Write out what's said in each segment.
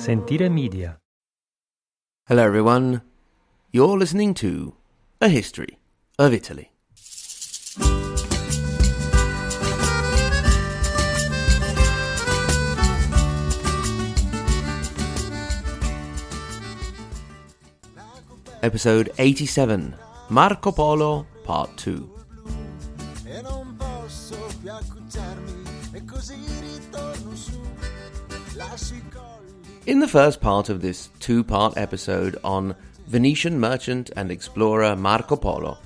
Sentire Media. Hello everyone, you're listening to A History of Italy. Episode 87, Marco Polo, Part 2. In the first part of this two-part episode on Venetian merchant and explorer Marco Polo,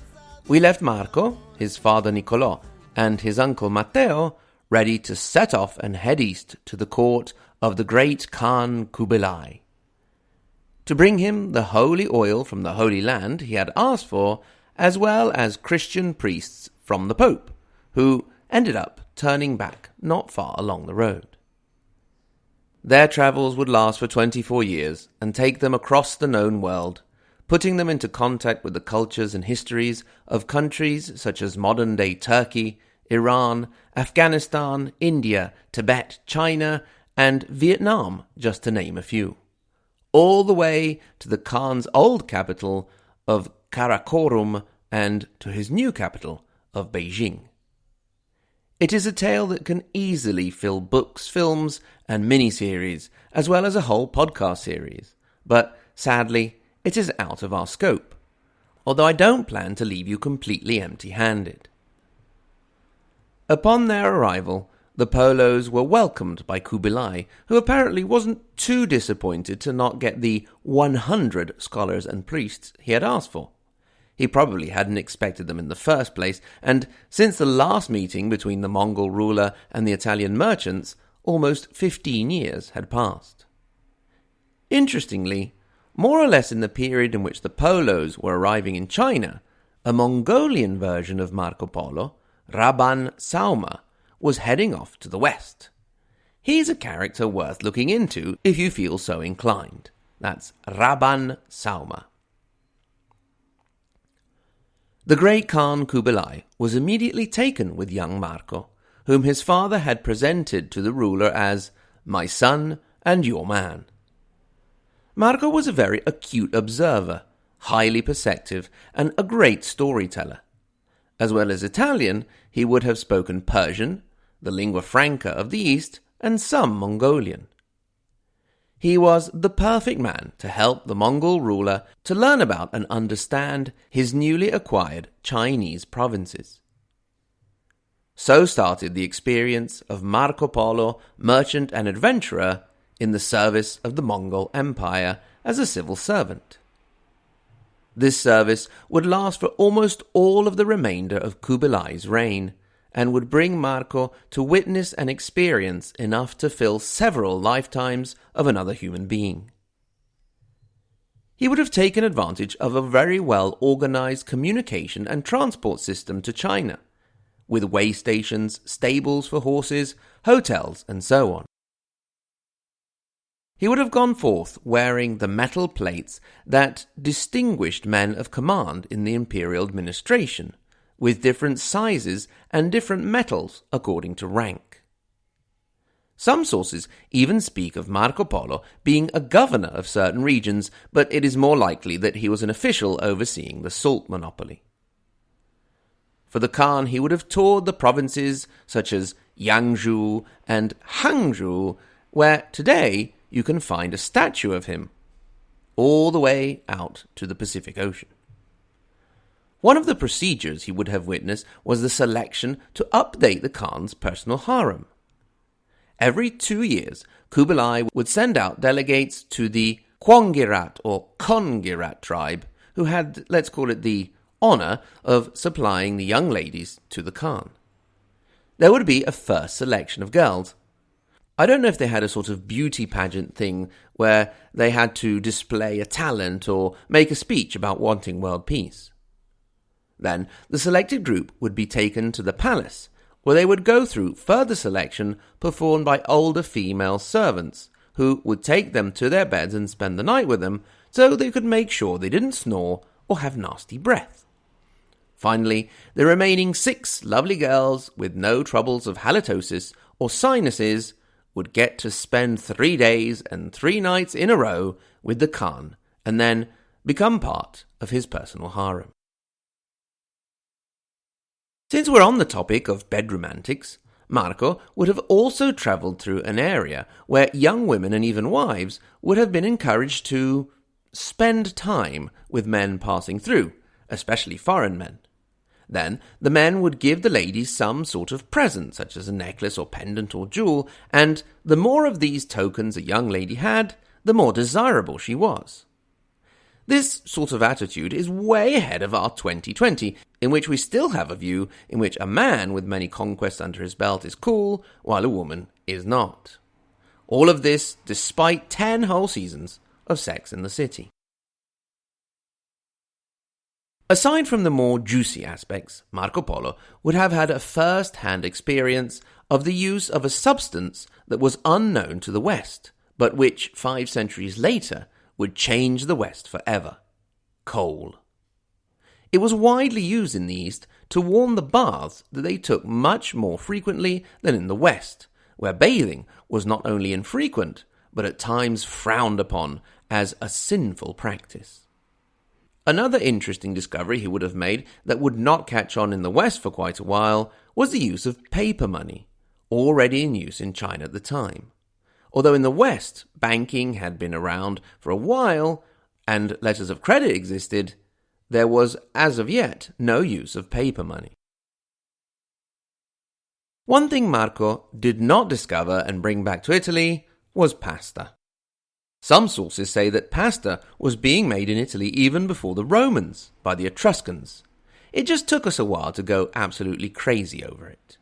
we left Marco, his father Niccolò, and his uncle Matteo ready to set off and head east to the court of the great Khan Kublai, to bring him the holy oil from the Holy Land he had asked for, as well as Christian priests from the Pope, who ended up turning back not far along the road. Their travels would last for 24 years and take them across the known world, putting them into contact with the cultures and histories of countries such as modern-day Turkey, Iran, Afghanistan, India, Tibet, China, and Vietnam, just to name a few, all the way to the Khan's old capital of Karakorum and to his new capital of Beijing. It is a tale that can easily fill books, films, and miniseries, as well as a whole podcast series, but sadly, it is out of our scope, although I don't plan to leave you completely empty-handed. Upon their arrival, the Polos were welcomed by Kublai, who apparently wasn't too disappointed to not get the 100 scholars and priests he had asked for. He probably hadn't expected them in the first place, and since the last meeting between the Mongol ruler and the Italian merchants, almost 15 years had passed. Interestingly, more or less in the period in which the Polos were arriving in China, a Mongolian version of Marco Polo, Rabban Sauma, was heading off to the west. He's a character worth looking into if you feel so inclined. That's Rabban Sauma. The great Khan Kublai was immediately taken with young Marco, whom his father had presented to the ruler as "my son and your man." Marco was a very acute observer, highly perceptive, and a great storyteller. As well as Italian, he would have spoken Persian, the lingua franca of the East, and some Mongolian. He was the perfect man to help the Mongol ruler to learn about and understand his newly acquired Chinese provinces. So started the experience of Marco Polo, merchant and adventurer, in the service of the Mongol Empire as a civil servant. This service would last for almost all of the remainder of Kublai's reign, and would bring Marco to witness and experience enough to fill several lifetimes of another human being. He would have taken advantage of a very well-organized communication and transport system to China, with way stations, stables for horses, hotels, and so on. He would have gone forth wearing the metal plates that distinguished men of command in the imperial administration, with different sizes and different metals according to rank. Some sources even speak of Marco Polo being a governor of certain regions, but it is more likely that he was an official overseeing the salt monopoly. For the Khan, he would have toured the provinces such as Yangzhou and Hangzhou, where today you can find a statue of him, all the way out to the Pacific Ocean. One of the procedures he would have witnessed was the selection to update the Khan's personal harem. Every 2 years, Kublai would send out delegates to the Kwongirat or Kongirat tribe, who had, let's call it, the honor of supplying the young ladies to the Khan. There would be a first selection of girls. I don't know if they had a sort of beauty pageant thing where they had to display a talent or make a speech about wanting world peace. Then the selected group would be taken to the palace, where they would go through further selection performed by older female servants, who would take them to their beds and spend the night with them, so they could make sure they didn't snore or have nasty breath. Finally, the remaining 6 lovely girls with no troubles of halitosis or sinuses would get to spend 3 days and 3 nights in a row with the Khan and then become part of his personal harem. Since we're on the topic of bedroom antics, Marco would have also travelled through an area where young women and even wives would have been encouraged to spend time with men passing through, especially foreign men. Then the men would give the ladies some sort of present, such as a necklace or pendant or jewel, and the more of these tokens a young lady had, the more desirable she was. This sort of attitude is way ahead of our 2020, in which we still have a view in which a man with many conquests under his belt is cool, while a woman is not. All of this despite 10 whole seasons of Sex in the City. Aside from the more juicy aspects, Marco Polo would have had a first-hand experience of the use of a substance that was unknown to the West, but which 5 centuries later would change the West forever: coal. It was widely used in the East to warm the baths that they took much more frequently than in the West, where bathing was not only infrequent, but at times frowned upon as a sinful practice. Another interesting discovery he would have made that would not catch on in the West for quite a while was the use of paper money, already in use in China at the time. Although in the West, banking had been around for a while and letters of credit existed, there was, as of yet, no use of paper money. One thing Marco did not discover and bring back to Italy was pasta. Some sources say that pasta was being made in Italy even before the Romans, by the Etruscans. It just took us a while to go absolutely crazy over it.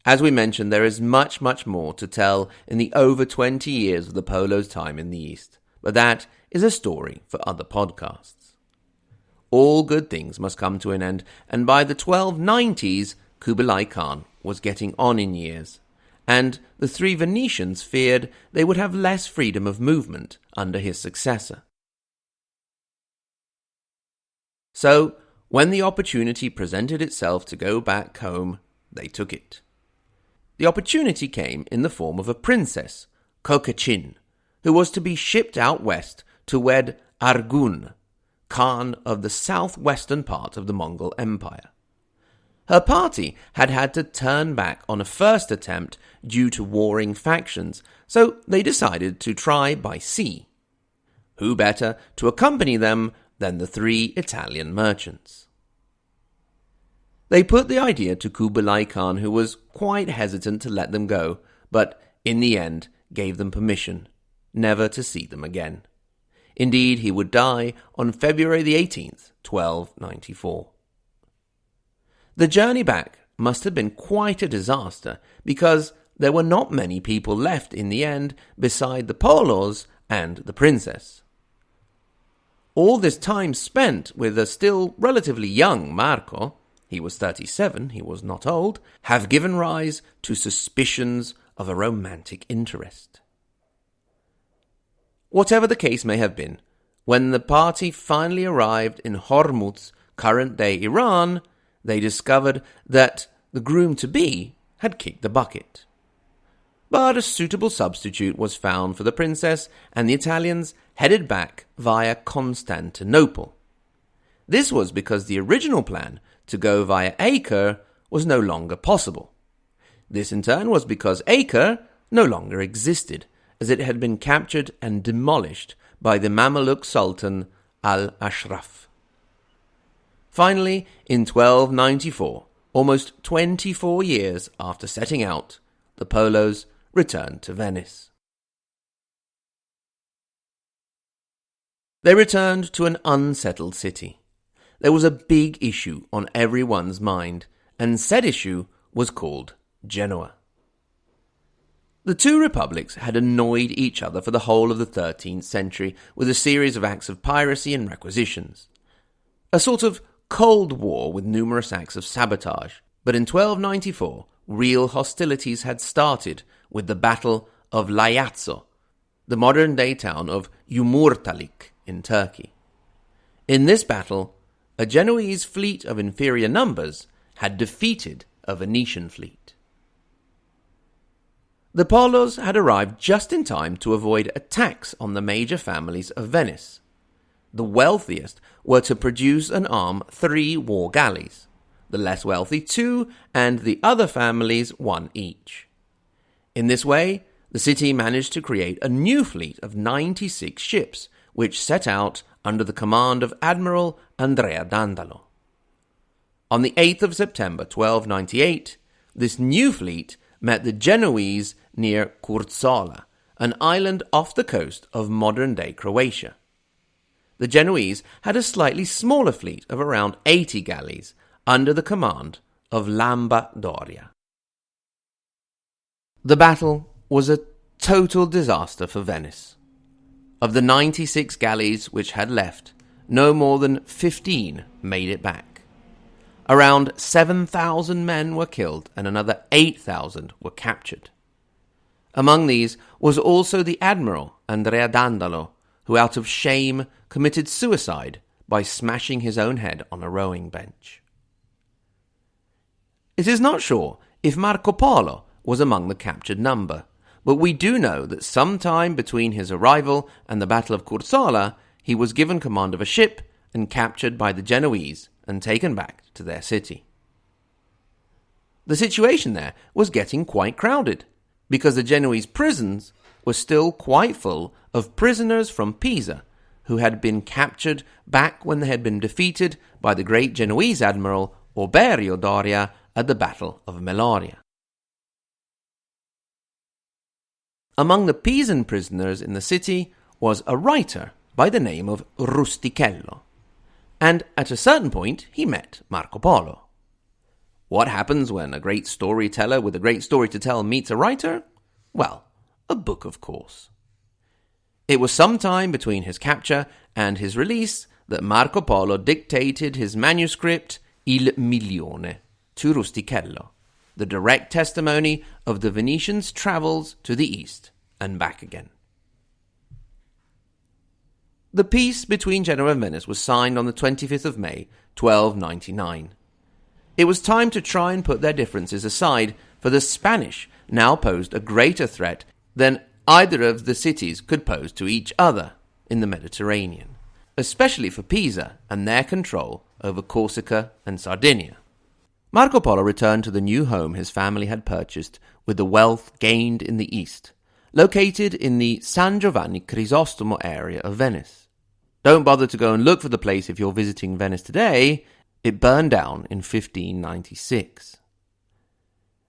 As we mentioned, there is much more to tell in the over 20 years of the Polo's time in the East, but that is a story for other podcasts. All good things must come to an end, and by the 1290s, Kublai Khan was getting on in years, and the 3 Venetians feared they would have less freedom of movement under his successor. So, when the opportunity presented itself to go back home, they took it. The opportunity came in the form of a princess, Kokachin, who was to be shipped out west to wed Argun, Khan of the southwestern part of the Mongol Empire. Her party had to turn back on a first attempt due to warring factions, so they decided to try by sea. Who better to accompany them than the 3 Italian merchants? They put the idea to Kublai Khan, who was quite hesitant to let them go, but in the end gave them permission never to see them again. Indeed, he would die on February the 18th, 1294. The journey back must have been quite a disaster, because there were not many people left in the end beside the Polos and the princess. All this time spent with a still relatively young Marco, he was 37, he was not old, have given rise to suspicions of a romantic interest. Whatever the case may have been, when the party finally arrived in Hormuz, current-day Iran, they discovered that the groom-to-be had kicked the bucket. But a suitable substitute was found for the princess, and the Italians headed back via Constantinople. This was because the original plan to go via Acre was no longer possible. This in turn was because Acre no longer existed, as it had been captured and demolished by the Mameluke Sultan al-Ashraf. Finally, in 1294, almost 24 years after setting out, the Polos returned to Venice. They returned to an unsettled city. There was a big issue on everyone's mind, and said issue was called Genoa. The 2 republics had annoyed each other for the whole of the 13th century with a series of acts of piracy and requisitions. A sort of Cold War with numerous acts of sabotage, but in 1294 real hostilities had started with the Battle of Laiazzo, the modern-day town of Yumurtalik in Turkey. In this battle, a Genoese fleet of inferior numbers had defeated a Venetian fleet. The Polos had arrived just in time to avoid attacks on the major families of Venice. The wealthiest were to produce and arm 3 war galleys, the less wealthy 2, and the other families 1 each. In this way, the city managed to create a new fleet of 96 ships, which set out under the command of Admiral Andrea Dandolo. On the 8th of September 1298, this new fleet met the Genoese near Curzola, an island off the coast of modern-day Croatia. The Genoese had a slightly smaller fleet of around 80 galleys under the command of Lamba Doria. The battle was a total disaster for Venice. Of the 96 galleys which had left, no more than 15 made it back. Around 7,000 men were killed and another 8,000 were captured. Among these was also the Admiral Andrea Dandolo, who out of shame committed suicide by smashing his own head on a rowing bench. It is not sure if Marco Polo was among the captured number, but we do know that sometime between his arrival and the Battle of Curzola, he was given command of a ship and captured by the Genoese and taken back to their city. The situation there was getting quite crowded, because the Genoese prisons were still quite full of prisoners from Pisa who had been captured back when they had been defeated by the great Genoese admiral Oberio Doria at the Battle of Meloria. Among the Pisan prisoners in the city was a writer by the name of Rustichello, and at a certain point he met Marco Polo. What happens when a great storyteller with a great story to tell meets a writer? Well, a book, of course. It was some time between his capture and his release that Marco Polo dictated his manuscript Il Milione to Rustichello, the direct testimony of the Venetians' travels to the east and back again. The peace between Genoa and Venice was signed on the 25th of May, 1299. It was time to try and put their differences aside, for the Spanish now posed a greater threat than either of the cities could pose to each other in the Mediterranean, especially for Pisa and their control over Corsica and Sardinia. Marco Polo returned to the new home his family had purchased with the wealth gained in the east, located in the San Giovanni Crisostomo area of Venice. Don't bother to go and look for the place if you're visiting Venice today. It burned down in 1596.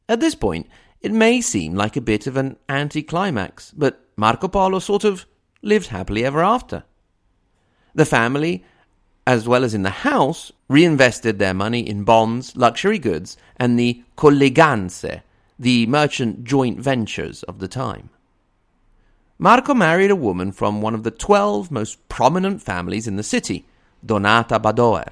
At this point, it may seem like a bit of an anticlimax, but Marco Polo sort of lived happily ever after. The family, as well as in the house, reinvested their money in bonds, luxury goods, and the colleganze, the merchant joint ventures of the time. Marco married a woman from one of the 12 most prominent families in the city, Donata Badoer.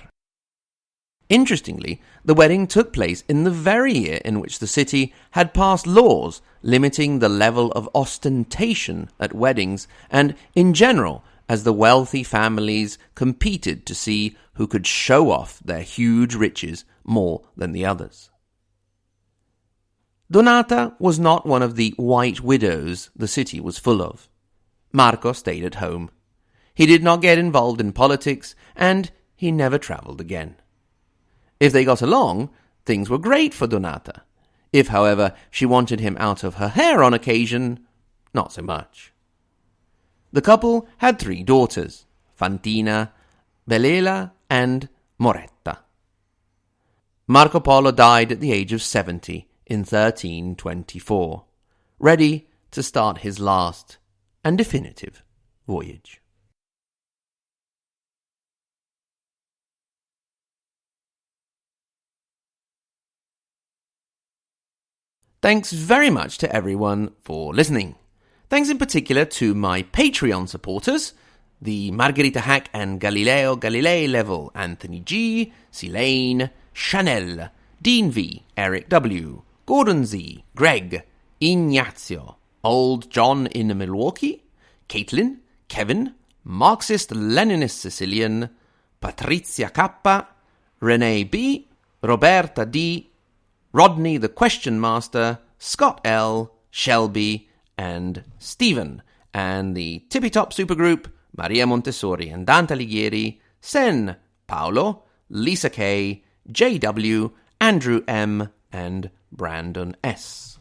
Interestingly, the wedding took place in the very year in which the city had passed laws limiting the level of ostentation at weddings and, in general, as the wealthy families competed to see who could show off their huge riches more than the others. Donata was not one of the white widows the city was full of. Marco stayed at home. He did not get involved in politics, and he never travelled again. If they got along, things were great for Donata. If, however, she wanted him out of her hair on occasion, not so much. The couple had 3 daughters, Fantina, Belela, and Moretta. Marco Polo died at the age of 70 in 1324, ready to start his last and definitive voyage. Thanks very much to everyone for listening. Thanks in particular to my Patreon supporters, the Margherita Hack and Galileo Galilei level Anthony G, Silane, Chanel, Dean V, Eric W, Gordon Z, Greg, Ignazio, Old John in Milwaukee, Caitlin, Kevin, Marxist-Leninist Sicilian, Patrizia K, Renee B, Roberta D, Rodney the Question Master, Scott L, Shelby, and Stephen. And the tippy-top supergroup, Maria Montessori and Dante Alighieri, Sen, Paolo, Lisa K, JW, Andrew M, and Brandon S.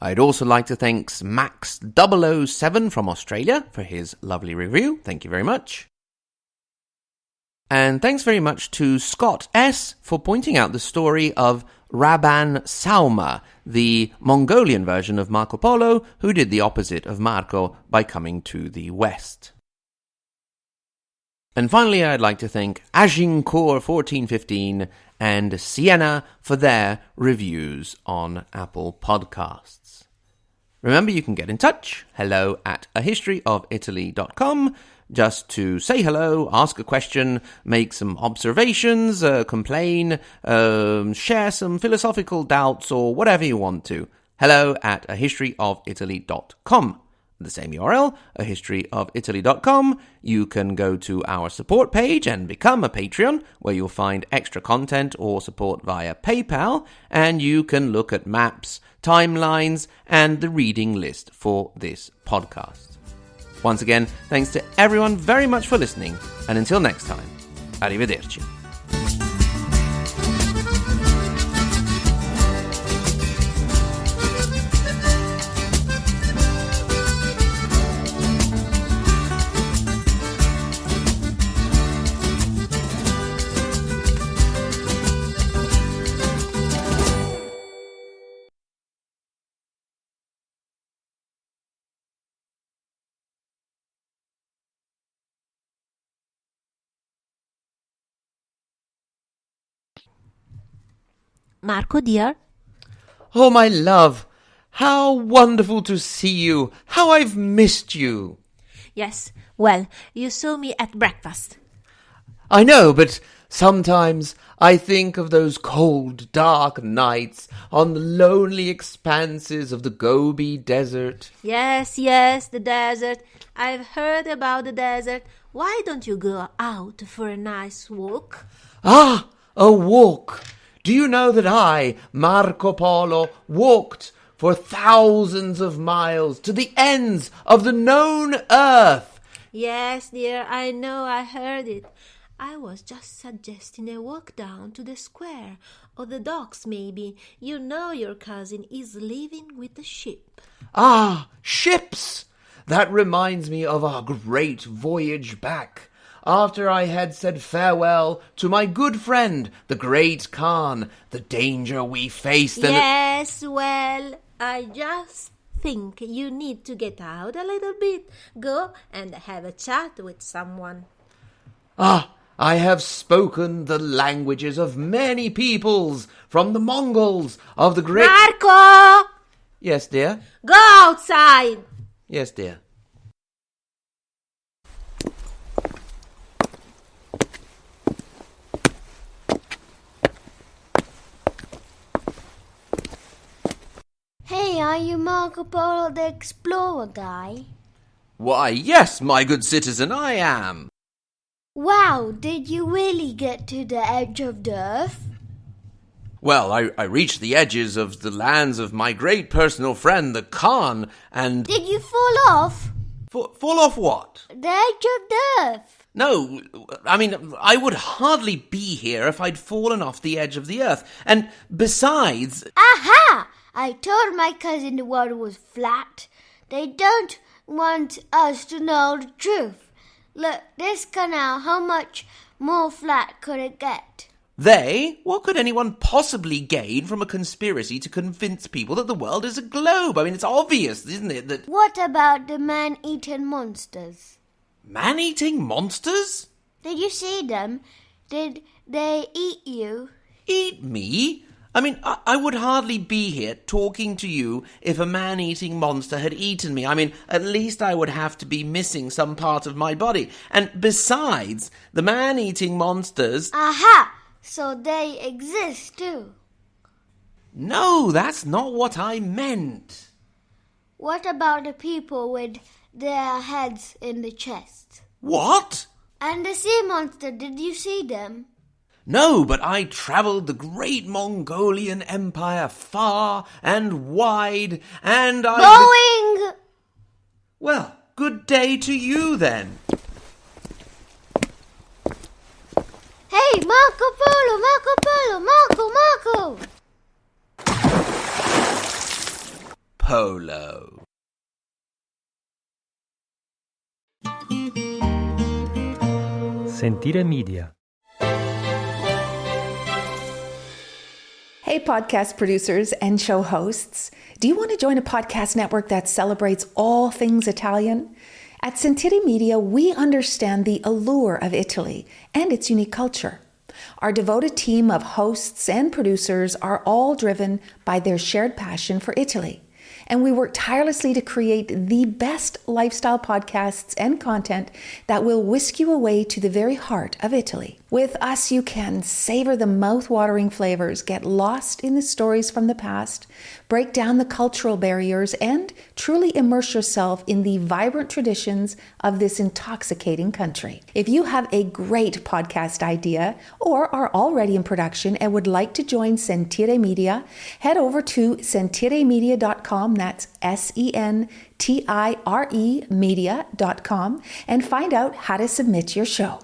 I'd also like to thank Max007 from Australia for his lovely review. Thank you very much. And thanks very much to Scott S for pointing out the story of Rabban Sauma, the Mongolian version of Marco Polo, who did the opposite of Marco by coming to the West. And finally, I'd like to thank Agincourt1415 and Sienna for their reviews on Apple Podcasts. Remember, you can get in touch, hello@ahistoryofitaly.com, just to say hello, ask a question, make some observations, complain, share some philosophical doubts, or whatever you want to. hello@ahistoryofitaly.com. The same URL, ahistoryofitaly.com. You can go to our support page and become a Patreon, where you'll find extra content or support via PayPal, and you can look at maps, timelines, and the reading list for this podcast. Once again, thanks to everyone very much for listening, and until next time, arrivederci. Marco, dear? Oh, my love, how wonderful to see you. How I've missed you. Yes, well, you saw me at breakfast. I know, but sometimes I think of those cold, dark nights on the lonely expanses of the Gobi Desert. Yes, the desert. I've heard about the desert. Why don't you go out for a nice walk? Ah, a walk. Do you know that I, Marco Polo, walked for thousands of miles to the ends of the known earth? Yes, dear, I know, I heard it. I was just suggesting a walk down to the square, or the docks maybe. You know your cousin is leaving with the ship. Ah, ships! That reminds me of our great voyage back. After I had said farewell to my good friend, the great Khan, the danger we faced and... Yes, well, I just think you need to get out a little bit. Go and have a chat with someone. Ah, I have spoken the languages of many peoples, from the Mongols, of the great... Marco! Yes, dear? Go outside! Yes, dear. Hey, are you Marco Polo the Explorer guy? Why, yes, my good citizen, I am. Wow, did you really get to the edge of the earth? Well, I reached the edges of the lands of my great personal friend, the Khan, and... Did you fall off? Fall off what? The edge of the earth. No, I mean, I would hardly be here if I'd fallen off the edge of the earth. And besides... Aha! I told my cousin the world was flat. They don't want us to know the truth. Look, this canal, how much more flat could it get? They? What could anyone possibly gain from a conspiracy to convince people that the world is a globe? I mean, it's obvious, isn't it, that... What about the man-eating monsters? Man-eating monsters? Did you see them? Did they eat you? Eat me? I mean, I would hardly be here talking to you if a man-eating monster had eaten me. I mean, at least I would have to be missing some part of my body. And besides, the man-eating monsters... Aha! So they exist too. No, that's not what I meant. What about the people with their heads in the chest? What? And the sea monster, did you see them? No, but I travelled the great Mongolian Empire far and wide, and I... Going! Well, good day to you then. Hey, Marco Polo, Marco Polo, Marco! Polo. Sentire Media. Hey, podcast producers and show hosts. Do you want to join a podcast network that celebrates all things Italian? At Sentire Media, we understand the allure of Italy and its unique culture. Our devoted team of hosts and producers are all driven by their shared passion for Italy. And we work tirelessly to create the best lifestyle podcasts and content that will whisk you away to the very heart of Italy. With us, you can savor the mouth-watering flavors, get lost in the stories from the past, break down the cultural barriers, and truly immerse yourself in the vibrant traditions of this intoxicating country. If you have a great podcast idea or are already in production and would like to join Sentire Media, head over to sentiremedia.com, that's SENTIRE media.com, and find out how to submit your show.